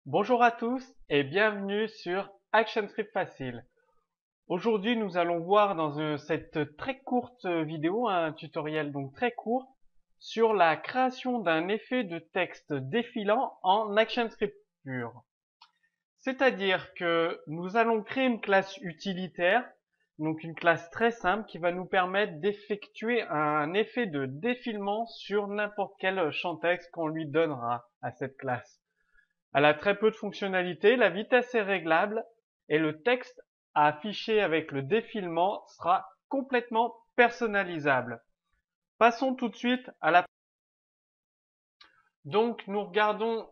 Bonjour à tous et bienvenue sur ActionScript Facile. Aujourd'hui, nous allons voir dans cette très courte vidéo, un tutoriel donc très court, sur la création d'un effet de texte défilant en ActionScript pur. C'est-à-dire que nous allons créer une classe utilitaire, donc une classe très simple qui va nous permettre d'effectuer un effet de défilement sur n'importe quel champ texte qu'on lui donnera à cette classe. Elle a très peu de fonctionnalités, la vitesse est réglable et le texte à afficher avec le défilement sera complètement personnalisable. Passons tout de suite à la... Donc nous regardons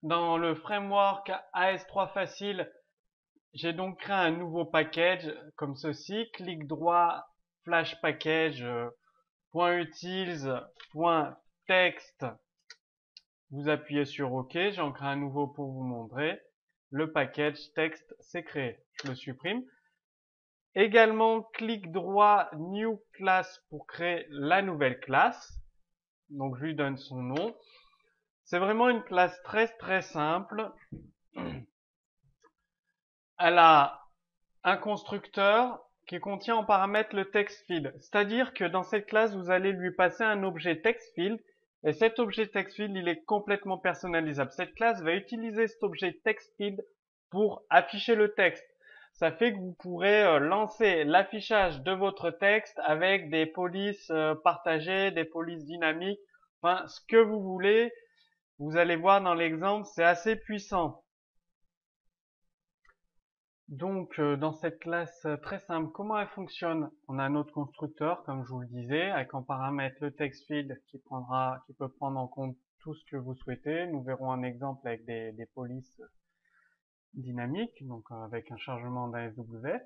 dans le framework AS3 Facile, j'ai donc créé un nouveau package comme ceci, clic droit, flash package, .utils, .text, vous appuyez sur OK, j'en crée un nouveau pour vous montrer. Le package texte s'est créé. Je le supprime. Également, clic droit, New Class pour créer la nouvelle classe. Donc, je lui donne son nom. C'est vraiment une classe très simple. Elle a un constructeur qui contient en paramètre le textField. C'est-à-dire que dans cette classe, vous allez lui passer un objet textField et cet objet textField, il est complètement personnalisable. Cette classe va utiliser cet objet textField pour afficher le texte. Ça fait que vous pourrez lancer l'affichage de votre texte avec des polices partagées, des polices dynamiques, enfin ce que vous voulez. Vous allez voir dans l'exemple, c'est assez puissant. Donc, dans cette classe très simple, comment elle fonctionne? On a un autre constructeur, comme je vous le disais, avec en paramètre le textField qui peut prendre en compte tout ce que vous souhaitez. Nous verrons un exemple avec des polices dynamiques, donc avec un chargement d'un SWF.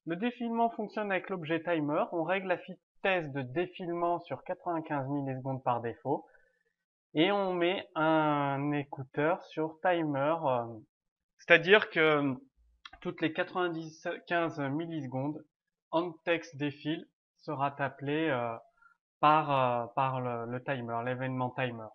Le défilement fonctionne avec l'objet timer. On règle la vitesse de défilement sur 95 millisecondes par défaut. Et on met un écouteur sur timer, c'est-à-dire que toutes les 95 millisecondes, onText défile sera appelé par le timer, l'événement timer.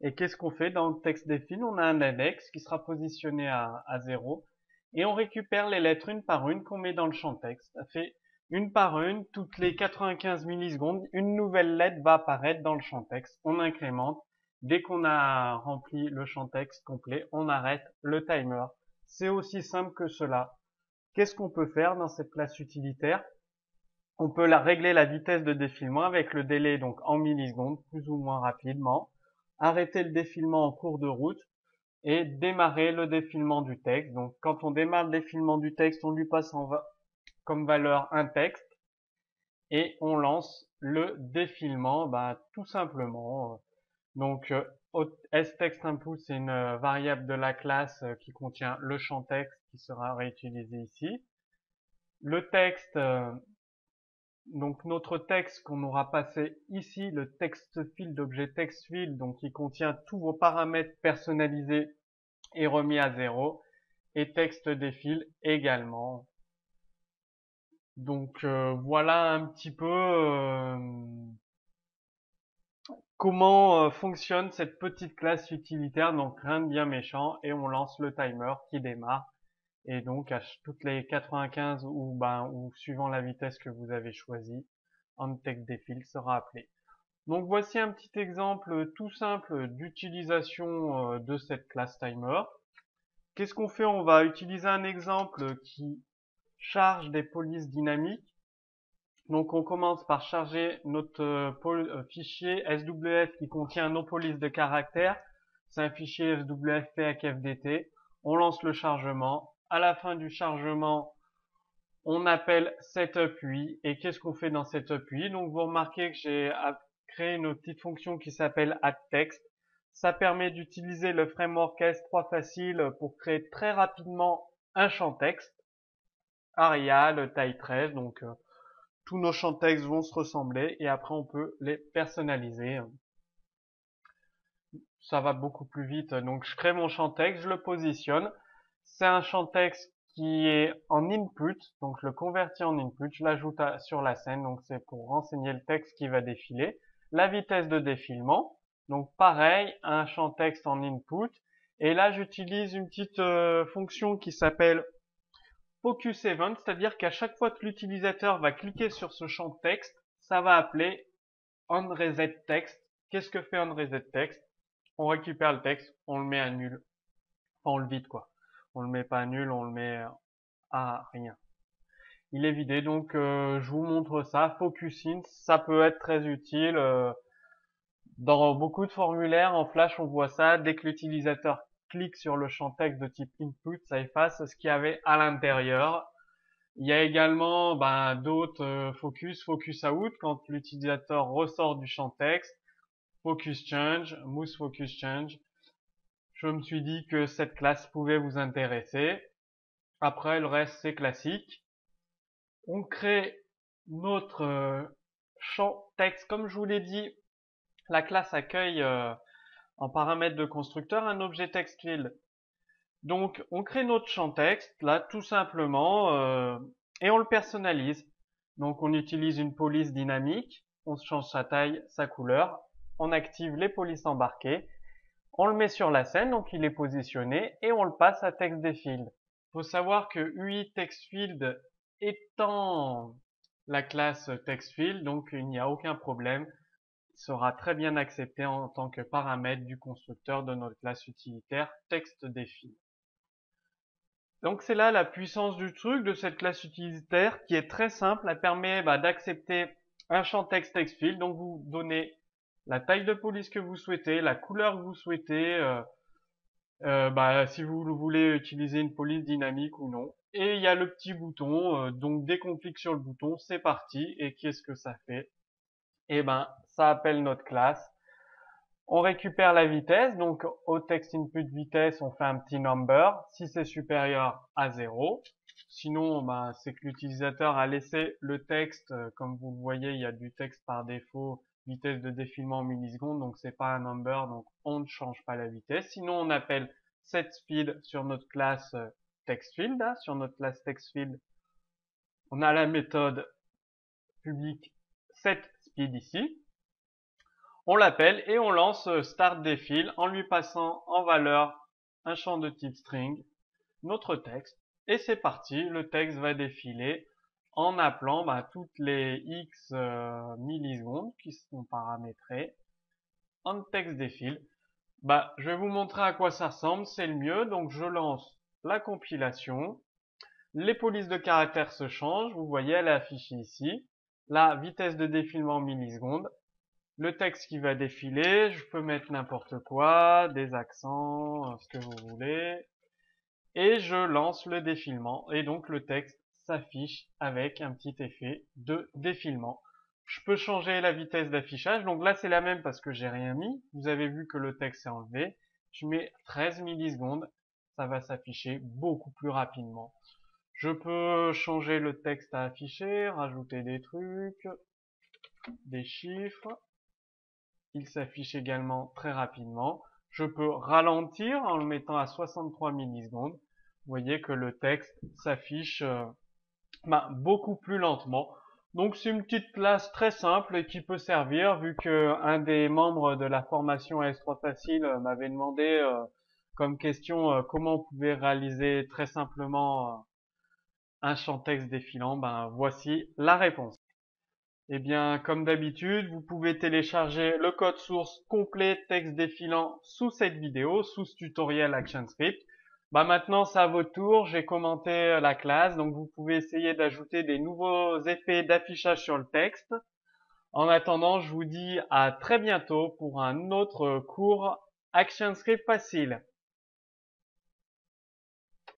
Et qu'est-ce qu'on fait dans le texte défile? On a un index qui sera positionné à 0 et on récupère les lettres une par une qu'on met dans le champ texte. Ça fait une par une, toutes les 95 millisecondes, une nouvelle lettre va apparaître dans le champ texte. On incrémente. Dès qu'on a rempli le champ texte complet, on arrête le timer. C'est aussi simple que cela. Qu'est-ce qu'on peut faire dans cette classe utilitaire? On peut régler la vitesse de défilement avec le délai donc en millisecondes, plus ou moins rapidement, arrêter le défilement en cours de route et démarrer le défilement du texte. Donc quand on démarre le défilement du texte, on lui passe comme valeur un texte et on lance le défilement tout simplement. Donc sTextInput, c'est une variable de la classe qui contient le champ texte qui sera réutilisé ici. Le texte, donc notre texte qu'on aura passé ici, le textField, objet textField, donc qui contient tous vos paramètres personnalisés est remis à 0 et texte défile également. Donc voilà un petit peu comment fonctionne cette petite classe utilitaire, donc rien de bien méchant, et on lance le timer qui démarre. Et donc à toutes les 95 ou suivant la vitesse que vous avez choisie, onTextDéfile sera appelé. Donc voici un petit exemple tout simple d'utilisation de cette classe timer. Qu'est-ce qu'on fait? On va utiliser un exemple qui charge des polices dynamiques. Donc on commence par charger notre fichier SWF qui contient nos polices de caractères. C'est un fichier SWF PAKFDT. On lance le chargement. À la fin du chargement, on appelle setup_UI. Et qu'est-ce qu'on fait dans setup_UI? Donc vous remarquez que j'ai créé une petite fonction qui s'appelle addText. Ça permet d'utiliser le framework AS3 Facile pour créer très rapidement un champ texte. Arial, taille 13, donc tous nos champs texte vont se ressembler et après on peut les personnaliser. Ça va beaucoup plus vite. Donc je crée mon champ texte, je le positionne. C'est un champ texte qui est en input, donc je le convertis en input, je l'ajoute sur la scène, donc c'est pour renseigner le texte qui va défiler. La vitesse de défilement, donc pareil, un champ texte en input, Et là, j'utilise une petite fonction qui s'appelle Focus Event, c'est-à-dire qu'à chaque fois que l'utilisateur va cliquer sur ce champ texte, ça va appeler onResetText. Qu'est-ce que fait onResetText? On récupère le texte, on le met à nul. Enfin, on le vide, quoi. On le met pas à nul, on le met à rien. Il est vidé, donc je vous montre ça. Focusing, ça peut être très utile. Dans beaucoup de formulaires en Flash, on voit ça. Dès que l'utilisateur clique sur le champ texte de type input, ça efface ce qu'il y avait à l'intérieur. Il y a également d'autres focus out quand l'utilisateur ressort du champ texte. Focus change, mouse focus change. Je me suis dit que cette classe pouvait vous intéresser. Après, le reste, c'est classique. On crée notre champ texte. Comme je vous l'ai dit, la classe accueille en paramètre de constructeur un objet text field. Donc, on crée notre champ texte, là, tout simplement, et on le personnalise. Donc, on utilise une police dynamique, on change sa taille, sa couleur, on active les polices embarquées, on le met sur la scène, donc il est positionné, et on le passe à TextDefield. Il faut savoir que UI TextField étant la classe TextField, donc il n'y a aucun problème, il sera très bien accepté en tant que paramètre du constructeur de notre classe utilitaire TextDefield. Donc c'est là la puissance du truc de cette classe utilitaire qui est très simple. Elle permet d'accepter un champ texte TextField. Donc vous donnez la taille de police que vous souhaitez, la couleur que vous souhaitez, si vous voulez utiliser une police dynamique ou non. Et il y a le petit bouton. Donc dès qu'on clique sur le bouton, c'est parti. Et qu'est-ce que ça fait? Eh ben, ça appelle notre classe. On récupère la vitesse, donc au text input vitesse, on fait un petit number. Si c'est supérieur à 0, sinon c'est que l'utilisateur a laissé le texte, comme vous le voyez, il y a du texte par défaut, vitesse de défilement en millisecondes, donc c'est pas un number, donc on ne change pas la vitesse. Sinon on appelle setSpeed sur notre classe TextField, sur notre classe TextField. On a la méthode publique setSpeed ici. On l'appelle et on lance start défile en lui passant en valeur un champ de type string, notre texte, et c'est parti, le texte va défiler en appelant toutes les x millisecondes qui sont paramétrées en texte défile. Je vais vous montrer à quoi ça ressemble, c'est le mieux. Donc je lance la compilation, les polices de caractères se changent, vous voyez elle est affichée ici, la vitesse de défilement en millisecondes, le texte qui va défiler, je peux mettre n'importe quoi, des accents, ce que vous voulez, et je lance le défilement, et donc le texte s'affiche avec un petit effet de défilement. Je peux changer la vitesse d'affichage, donc là c'est la même parce que j'ai rien mis, vous avez vu que le texte est enlevé, je mets 13 millisecondes, ça va s'afficher beaucoup plus rapidement. Je peux changer le texte à afficher, rajouter des trucs, des chiffres, il s'affiche également très rapidement. Je peux ralentir en le mettant à 63 millisecondes. Vous voyez que le texte s'affiche beaucoup plus lentement. Donc c'est une petite classe très simple et qui peut servir vu que un des membres de la formation AS3 Facile m'avait demandé comme question comment on pouvait réaliser très simplement un champ texte défilant. Voici la réponse. Eh bien, comme d'habitude, vous pouvez télécharger le code source complet texte défilant sous cette vidéo, sous ce tutoriel ActionScript. Maintenant, c'est à votre tour. J'ai commenté la classe, donc vous pouvez essayer d'ajouter des nouveaux effets d'affichage sur le texte. En attendant, je vous dis à très bientôt pour un autre cours ActionScript facile.